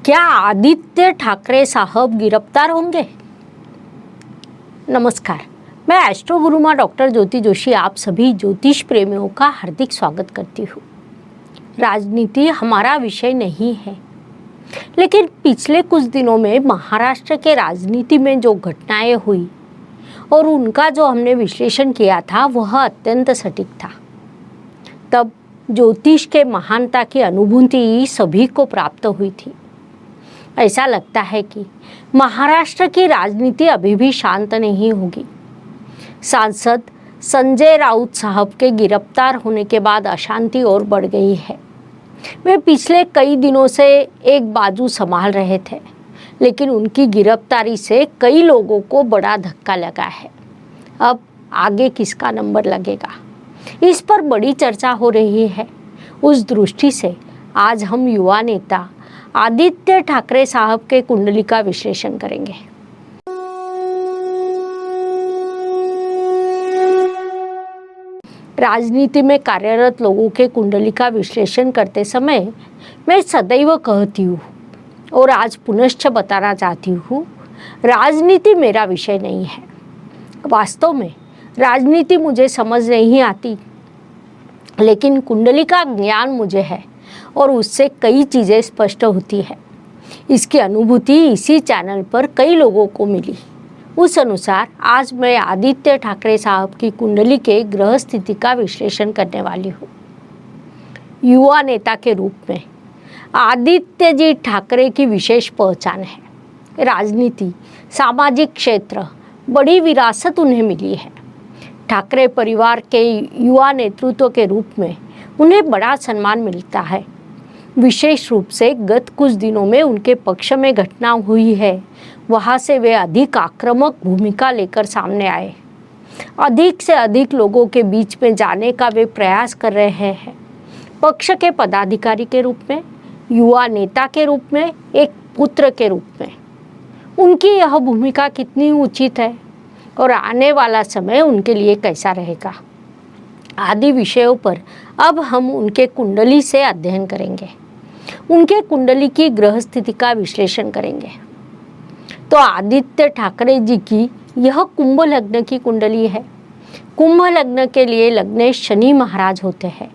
क्या आदित्य ठाकरे साहब गिरफ्तार होंगे? नमस्कार, मैं एस्ट्रो गुरुमा डॉक्टर ज्योति जोशी आप सभी ज्योतिष प्रेमियों का हार्दिक स्वागत करती हूँ। राजनीति हमारा विषय नहीं है, लेकिन पिछले कुछ दिनों में महाराष्ट्र के राजनीति में जो घटनाएं हुई और उनका जो हमने विश्लेषण किया था वह अत्यंत सटीक था। तब ज्योतिष के महानता की अनुभूति सभी को प्राप्त हुई थी। ऐसा लगता है कि महाराष्ट्र की राजनीति अभी भी शांत नहीं होगी। सांसद संजय राउत साहब के गिरफ्तार होने के बाद अशांति और बढ़ गई है। वे पिछले कई दिनों से एक बाजू संभाल रहे थे, लेकिन उनकी गिरफ्तारी से कई लोगों को बड़ा धक्का लगा है। अब आगे किसका नंबर लगेगा, इस पर बड़ी चर्चा हो रही है। उस दृष्टि से आज हम युवा नेता आदित्य ठाकरे साहब के कुंडली का विश्लेषण करेंगे। राजनीति में कार्यरत लोगों के कुंडली का विश्लेषण करते समय मैं सदैव कहती हूँ और आज पुनश्च बताना चाहती हूँ, राजनीति मेरा विषय नहीं है। वास्तव में राजनीति मुझे समझ नहीं आती, लेकिन कुंडली का ज्ञान मुझे है और उससे कई चीज़ें स्पष्ट होती है। इसकी अनुभूति इसी चैनल पर कई लोगों को मिली। उस अनुसार आज मैं आदित्य ठाकरे साहब की कुंडली के ग्रह स्थिति का विश्लेषण करने वाली हूँ। युवा नेता के रूप में आदित्य जी ठाकरे की विशेष पहचान है। राजनीति, सामाजिक क्षेत्र, बड़ी विरासत उन्हें मिली है। ठाकरे परिवार के युवा नेतृत्व के रूप में उन्हें बड़ा सम्मान मिलता है। विशेष रूप से गत कुछ दिनों में उनके पक्ष में घटना हुई है, वहाँ से वे अधिक आक्रामक भूमिका लेकर सामने आए। अधिक से अधिक लोगों के बीच में जाने का वे प्रयास कर रहे हैं। पक्ष के पदाधिकारी के रूप में, युवा नेता के रूप में, एक पुत्र के रूप में उनकी यह भूमिका कितनी उचित है और आने वाला समय उनके लिए कैसा रहेगा, आदि विषयों पर अब हम उनके कुंडली से अध्ययन करेंगे। उनके कुंडली की ग्रह स्थिति का विश्लेषण करेंगे। तो आदित्य ठाकरे जी की यह कुंभ लग्न की कुंडली है। कुंभ लग्न के लिए लग्नेश शनि महाराज होते हैं,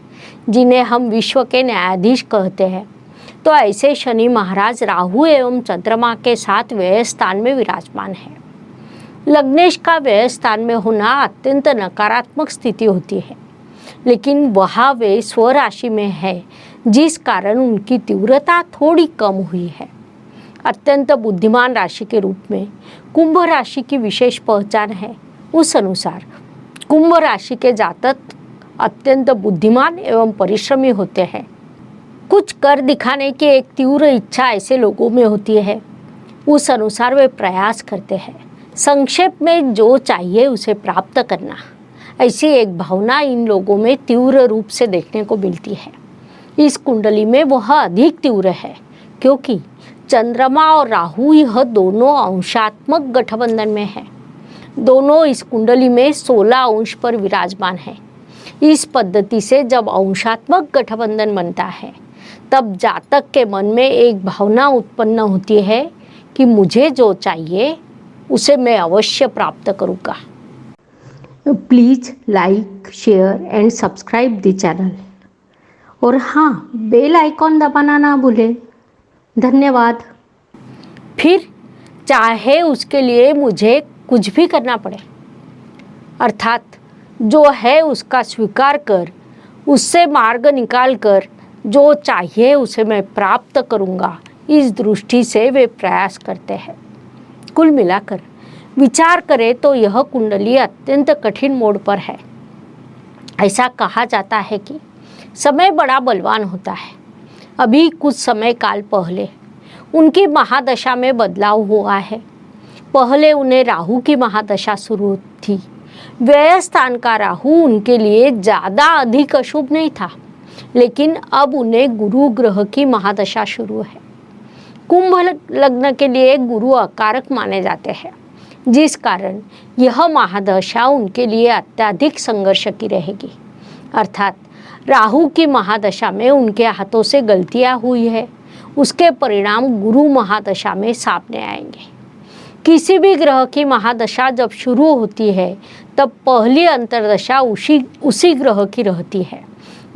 जिन्हें हम विश्व के न्यायाधीश कहते हैं। तो ऐसे शनि महाराज राहु एवं चंद्रमा के साथ व्यय स्थान में विराजमान है। लग्नेश का व्यय स्थान में होना अत्यंत नकारात्मक स्थिति होती है, लेकिन वहाँ वे स्वराशि में है, जिस कारण उनकी तीव्रता थोड़ी कम हुई है। अत्यंत बुद्धिमान राशि के रूप में कुंभ राशि की विशेष पहचान है। उस अनुसार कुंभ राशि के जातक अत्यंत बुद्धिमान एवं परिश्रमी होते हैं। कुछ कर दिखाने की एक तीव्र इच्छा ऐसे लोगों में होती है। उस अनुसार वे प्रयास करते हैं। संक्षेप में जो चाहिए उसे प्राप्त करना, ऐसी एक भावना इन लोगों में तीव्र रूप से देखने को मिलती है। इस कुंडली में वह अधिक तीव्र है, क्योंकि चंद्रमा और राहु यह दोनों अंशात्मक गठबंधन में है। दोनों इस कुंडली में 16 अंश पर विराजमान है। इस पद्धति से जब अंशात्मक गठबंधन बनता है, तब जातक के मन में एक भावना उत्पन्न होती है कि मुझे जो चाहिए उसे मैं अवश्य प्राप्त करूँगा। Please like, share and subscribe the channel, और हाँ, बेल आइकॉन दबाना ना भूलें। धन्यवाद। फिर चाहे उसके लिए मुझे कुछ भी करना पड़े, अर्थात जो है उसका स्वीकार कर, उससे मार्ग निकाल कर जो चाहिए उसे मैं प्राप्त करूँगा, इस दृष्टि से वे प्रयास करते हैं। कुल मिलाकर विचार करें तो यह कुंडली अत्यंत कठिन मोड़ पर है। ऐसा कहा जाता है कि समय बड़ा बलवान होता है। अभी कुछ समय काल पहले उनकी महादशा में बदलाव हुआ है। पहले उन्हें राहु की महादशा शुरू थी। व्यय स्थान का राहु उनके लिए ज़्यादा अधिक अशुभ नहीं था, लेकिन अब उन्हें गुरु ग्रह की महादशा शुरू है। कुंभ लग्न के लिए गुरु अकारक माने जाते हैं, जिस कारण यह महादशा उनके लिए अत्यधिक संघर्ष की रहेगी। अर्थात राहु की महादशा में उनके हाथों से गलतियां हुई है, उसके परिणाम गुरु महादशा में सामने आएंगे। किसी भी ग्रह की महादशा जब शुरू होती है तब पहली अंतर्दशा उसी ग्रह की रहती है।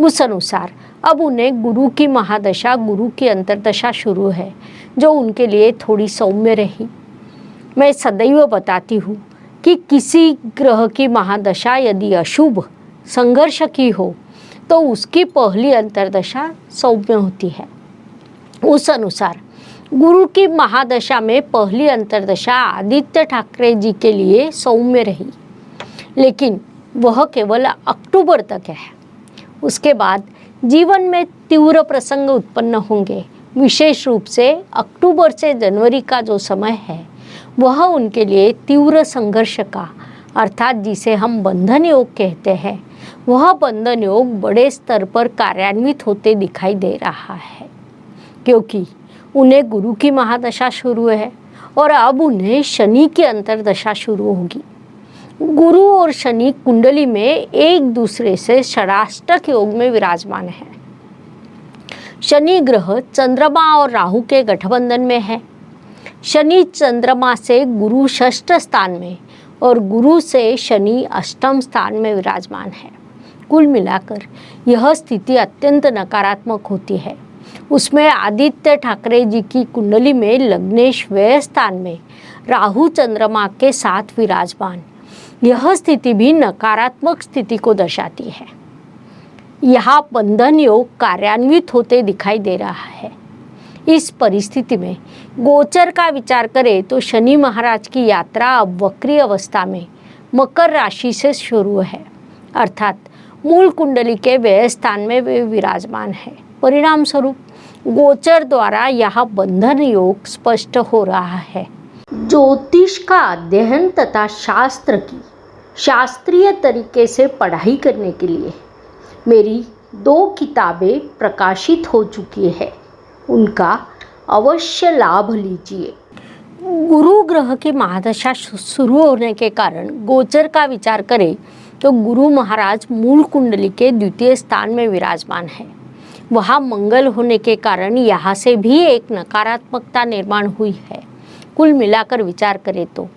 उस अनुसार अब उन्हें गुरु की महादशा, गुरु की अंतर्दशा शुरू है, जो उनके लिए थोड़ी सौम्य रही। मैं सदैव बताती हूँ कि किसी ग्रह की महादशा यदि अशुभ संघर्ष की हो तो उसकी पहली अंतर्दशा सौम्य होती है। उस अनुसार गुरु की महादशा में पहली अंतर्दशा आदित्य ठाकरे जी के लिए सौम्य रही, लेकिन वह केवल अक्टूबर तक है। उसके बाद जीवन में तीव्र प्रसंग उत्पन्न होंगे। विशेष रूप से अक्टूबर से जनवरी का जो समय है वह उनके लिए तीव्र संघर्ष का, अर्थात जिसे हम बंधन योग कहते हैं, वह बंधन योग बड़े स्तर पर कार्यान्वित होते दिखाई दे रहा है, क्योंकि उन्हें गुरु की महादशा शुरू है और अब उन्हें शनि की अंतर्दशा शुरू होगी। गुरु और शनि कुंडली में एक दूसरे से षडाष्टक योग में विराजमान है। शनि ग्रह चंद्रमा और राहु के गठबंधन में है। शनि चंद्रमा से गुरु षष्ठ स्थान में और गुरु से शनि अष्टम स्थान में विराजमान है। कुल मिलाकर यह स्थिति अत्यंत नकारात्मक होती है। उसमें आदित्य ठाकरे जी की कुंडली में लग्नेश व्यय स्थान में राहु चंद्रमा के साथ विराजमान, यह स्थिति भी नकारात्मक स्थिति को दर्शाती है। यहाँ बंधन योग कार्यान्वित होते दिखाई दे रहा है। इस परिस्थिति में गोचर का विचार करें तो शनि महाराज की यात्रा अब वक्री अवस्था में मकर राशि से शुरू है, अर्थात मूल कुंडली के व्यय स्थान में वे विराजमान है। परिणाम स्वरूप गोचर द्वारा यह बंधन योग स्पष्ट हो रहा है। ज्योतिष का अध्ययन तथा शास्त्र की शास्त्रीय तरीके से पढ़ाई करने के लिए मेरी 2 किताबें प्रकाशित हो चुकी है, उनका अवश्य लाभ लीजिए। गुरु ग्रह की महादशा शुरू होने के कारण गोचर का विचार करें तो गुरु महाराज मूल कुंडली के द्वितीय स्थान में विराजमान है। वहाँ मंगल होने के कारण यहाँ से भी एक नकारात्मकता निर्माण हुई है। कुल मिलाकर विचार करें तो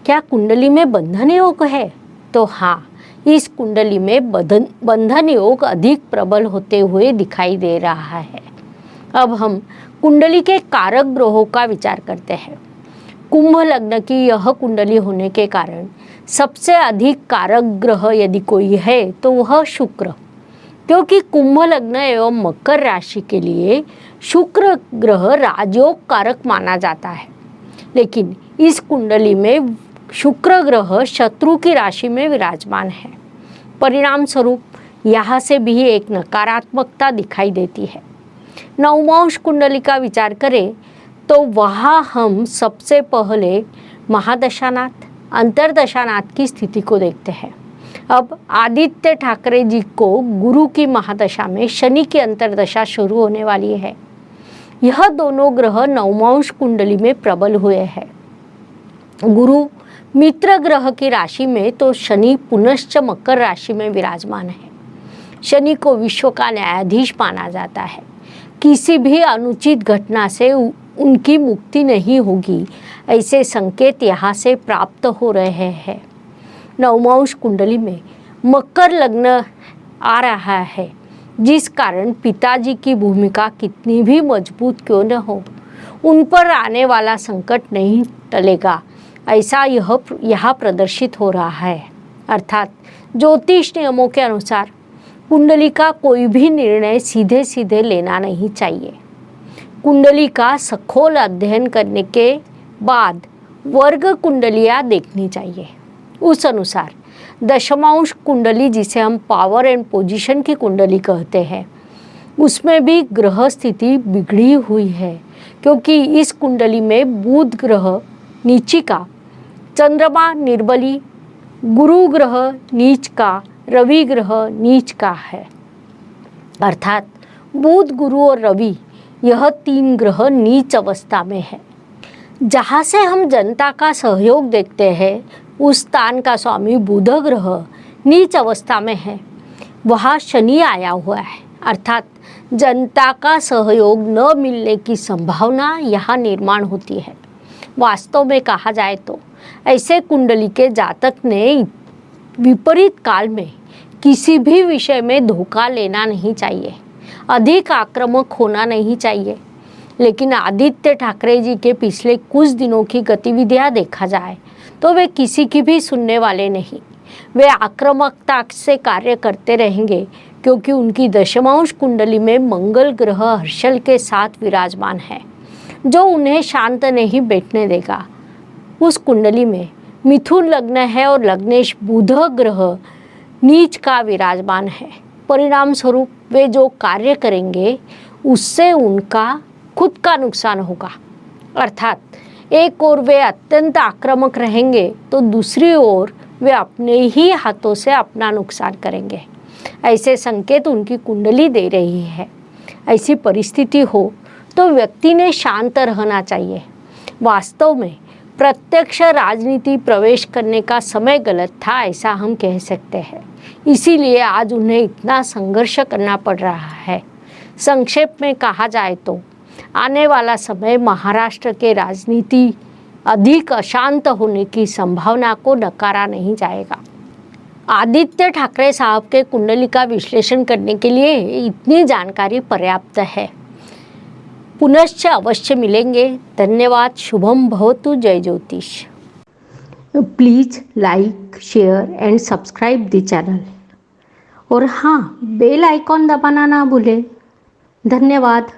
क्या कुंडली में बंधन योग है? तो हाँ, इस कुंडली में बंधन योग अधिक प्रबल होते हुए दिखाई दे रहा है। अब हम कुंडली के कारक ग्रहों का विचार करते हैं। कुंभ लग्न की यह कुंडली होने के कारण सबसे अधिक कारक ग्रह यदि कोई है तो वह शुक्र, क्योंकि कुंभ लग्न एवं मकर राशि के लिए शुक्र ग्रह राजयोग कारक माना जाता है। लेकिन इस कुंडली में शुक्र ग्रह शत्रु की राशि में विराजमान है। परिणाम स्वरूप यहाँ से भी एक नकारात्मकता दिखाई देती है। नवमांश कुंडली का विचार करें तो वहाँ हम सबसे पहले महादशानाथ, अंतर्दशानाथ की स्थिति को देखते हैं। अब आदित्य ठाकरे जी को गुरु की महादशा में शनि की अंतर्दशा शुरू होने वाली है। यह दोनों ग्रह नवमांश कुंडली में प्रबल हुए हैं। गुरु मित्र ग्रह की राशि में तो शनि पुनश्च मकर राशि में विराजमान है। शनि को विश्व का न्यायाधीश माना जाता है। किसी भी अनुचित घटना से उनकी मुक्ति नहीं होगी, ऐसे संकेत यहाँ से प्राप्त हो रहे हैं। नवमांश कुंडली में मकर लग्न आ रहा है, जिस कारण पिताजी की भूमिका कितनी भी मजबूत क्यों न हो, उन पर आने वाला संकट नहीं टलेगा, ऐसा यह प्रदर्शित हो रहा है। अर्थात ज्योतिष नियमों के अनुसार कुंडली का कोई भी निर्णय सीधे सीधे लेना नहीं चाहिए। कुंडली का सखोल अध्ययन करने के बाद वर्ग कुंडलियाँ देखनी चाहिए। उस अनुसार दशमांश कुंडली, जिसे हम पावर एंड पोजीशन की कुंडली कहते हैं, उसमें भी ग्रह स्थिति बिगड़ी हुई है, क्योंकि इस कुंडली में बुध ग्रह नीचिका, चंद्रमा निर्बली, गुरु ग्रह नीच का, रवि ग्रह नीच का है। अर्थात बुध, गुरु और रवि, यह 3 ग्रह नीच अवस्था में है। जहाँ से हम जनता का सहयोग देखते हैं, उस स्थान का स्वामी बुध ग्रह नीच अवस्था में है। वहाँ शनि आया हुआ है, अर्थात जनता का सहयोग न मिलने की संभावना यहाँ निर्माण होती है। वास्तव में कहा जाए तो ऐसे कुंडली के जातक ने विपरीत काल में किसी भी विषय में धोखा लेना नहीं चाहिए, अधिक आक्रामक होना नहीं चाहिए। लेकिन आदित्य ठाकरे जी के पिछले कुछ दिनों की गतिविधियां देखा जाए तो वे किसी की भी सुनने वाले नहीं। वे आक्रामकता से कार्य करते रहेंगे क्योंकि उनकी दशमांश कुंडली में मंगल ग्रह हर्षल के साथ विराजमान है, जो उन्हें शांत नहीं बैठने देगा। उस कुंडली में मिथुन लग्न है और लग्नेश बुध ग्रह नीच का विराजमान है। परिणाम स्वरूप वे जो कार्य करेंगे उससे उनका खुद का नुकसान होगा। अर्थात एक ओर वे अत्यंत आक्रामक रहेंगे तो दूसरी ओर वे अपने ही हाथों से अपना नुकसान करेंगे। ऐसे संकेत उनकी कुंडली दे रही है। ऐसी परिस्थिति हो तो व्यक्ति ने शांत रहना चाहिए। वास्तव में प्रत्यक्ष राजनीति प्रवेश करने का समय गलत था, ऐसा हम कह सकते हैं। इसीलिए आज उन्हें इतना संघर्ष करना पड़ रहा है। संक्षेप में कहा जाए तो आने वाला समय महाराष्ट्र के राजनीति अधिक अशांत होने की संभावना को नकारा नहीं जाएगा। आदित्य ठाकरे साहब के कुंडली का विश्लेषण करने के लिए इतनी जानकारी पर्याप्त है। पुनश्च अवश्य मिलेंगे। धन्यवाद। शुभम भवतु। जय ज्योतिष। Please like, share and subscribe the channel. और हाँ, बेल आइकॉन दबाना ना भूलें। धन्यवाद।